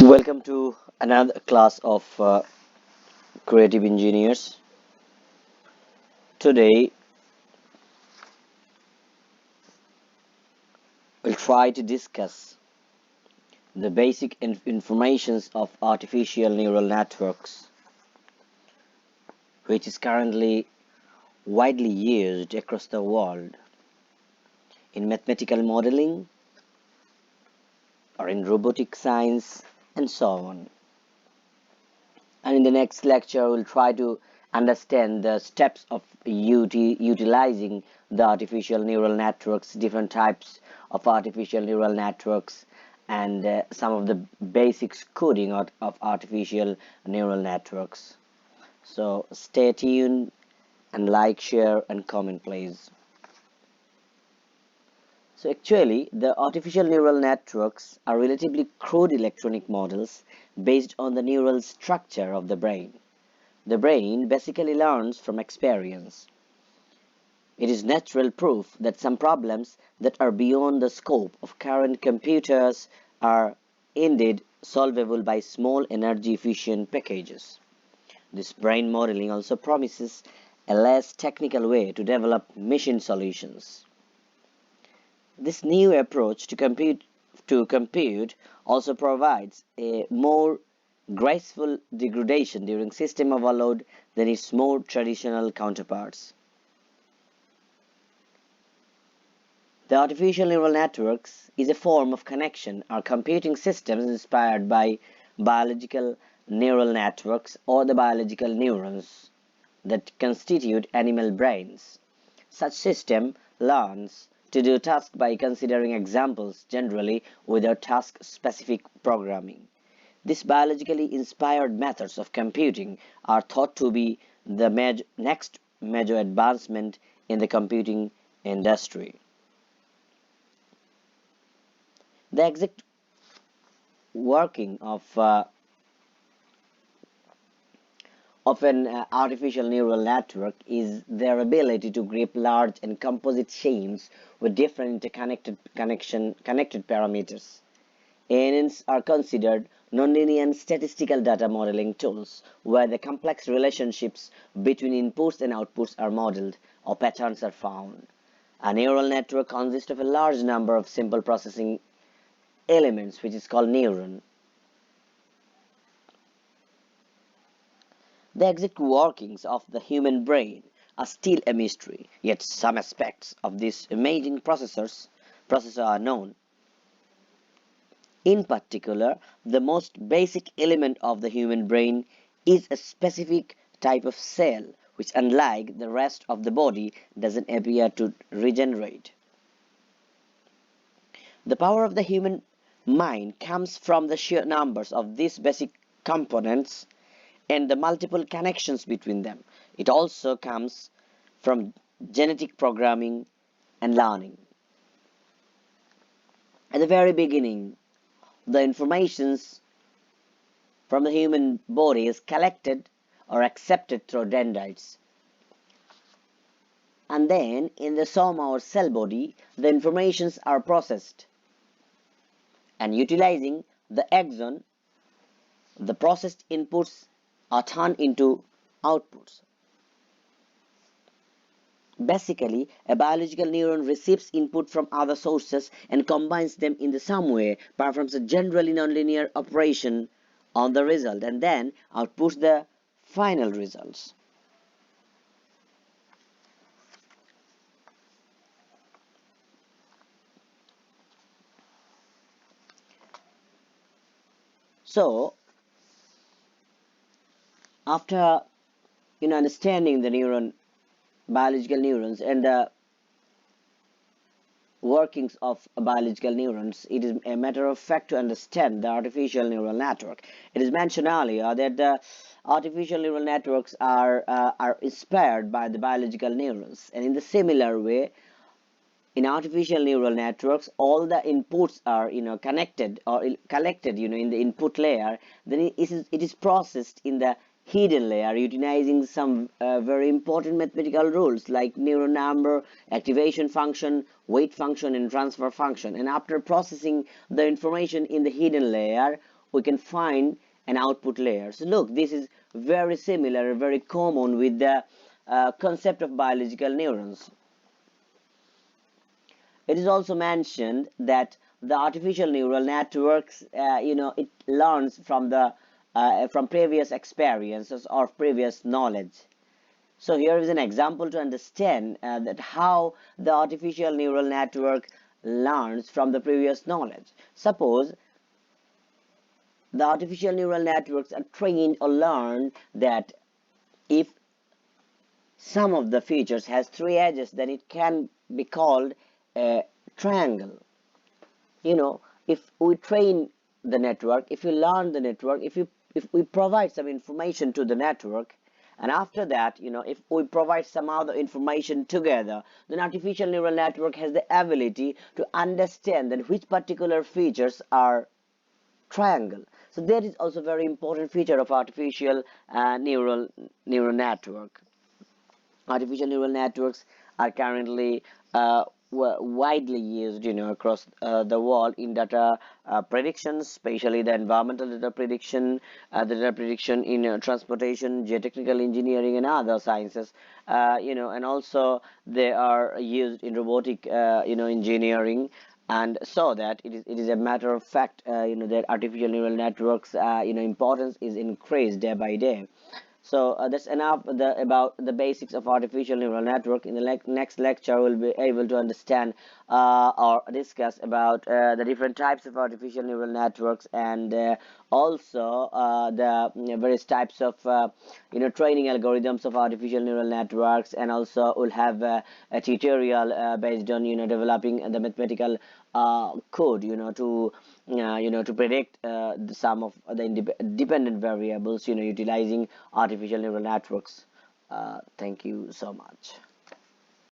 Welcome to another class of creative engineers. Today, we'll try to discuss the basic informations of artificial neural networks, which is currently widely used across the world in mathematical modeling or in robotic science and so on. And in the next lecture, we'll try to understand the steps of utilizing the artificial neural networks, different types of artificial neural networks, and some of the basics coding of artificial neural networks. So stay tuned and like, share, and comment, please. So actually, the artificial neural networks are relatively crude electronic models based on the neural structure of the brain. The brain basically learns from experience. It is natural proof that some problems that are beyond the scope of current computers are indeed solvable by small energy-efficient packages. This brain modeling also promises a less technical way to develop machine solutions. This new approach to compute also provides a more graceful degradation during system overload than its more traditional counterparts. The artificial neural networks is a form of connection or computing systems inspired by biological neural networks or the biological neurons that constitute animal brains. Such system learns to do tasks by considering examples, generally without task-specific programming. These biologically inspired methods of computing are thought to be the next major advancement in the computing industry. The exact working of an artificial neural network is their ability to grip large and composite chains with different connected parameters. ANNs are considered nonlinear statistical data modeling tools where the complex relationships between inputs and outputs are modeled or patterns are found. A neural network consists of a large number of simple processing elements, which is called neuron. The exact workings of the human brain are still a mystery, yet some aspects of these amazing processor are known. In particular, the most basic element of the human brain is a specific type of cell, which unlike the rest of the body doesn't appear to regenerate. The power of the human mind comes from the sheer numbers of these basic components and the multiple connections between them. It also comes from genetic programming and learning. At the very beginning, the informations from the human body is collected or accepted through dendrites. And then in the soma or cell body, the informations are processed. And utilizing the axon, the processed inputs are turned into outputs. Basically, a biological neuron receives input from other sources and combines them in some way, performs a generally nonlinear operation on the result, and then outputs the final results. So, after understanding the biological neurons and the workings of biological neurons, it is a matter of fact to understand the artificial neural network. It is mentioned earlier that the artificial neural networks are inspired by the biological neurons, and in the similar way, in artificial neural networks, all the inputs are connected or collected in the input layer. Then it is processed in the hidden layer utilizing some very important mathematical rules like neuron number, activation function, weight function, and transfer function. And after processing the information in the hidden layer, we can find an output layer. So look, this is very similar, very common with the concept of biological neurons. It is also mentioned that the artificial neural networks, it learns from the from previous experiences or previous knowledge. So here is an example to understand that how the artificial neural network learns from the previous knowledge. Suppose the artificial neural networks are trained or learn that if some of the features has three edges, then it can be called a triangle. If we train the network, if you learn the network, if we provide some information to the network, and after that, if we provide some other information together, then artificial neural network has the ability to understand that which particular features are triangle. So that is also a very important feature of artificial neural network. Artificial neural networks are currently widely used, across the world in data predictions, especially the environmental data prediction, the data prediction in transportation, geotechnical engineering, and other sciences. And also they are used in robotic, engineering. And so that it is a matter of fact, that artificial neural networks, importance is increased day by day. So that's enough about the basics of artificial neural network. In the next lecture, we'll be able to understand or discuss about the different types of artificial neural networks, and also the various types of training algorithms of artificial neural networks. And also we'll have a tutorial based on developing the mathematical code to predict the sum of the dependent variables utilizing artificial neural networks. Thank you so much.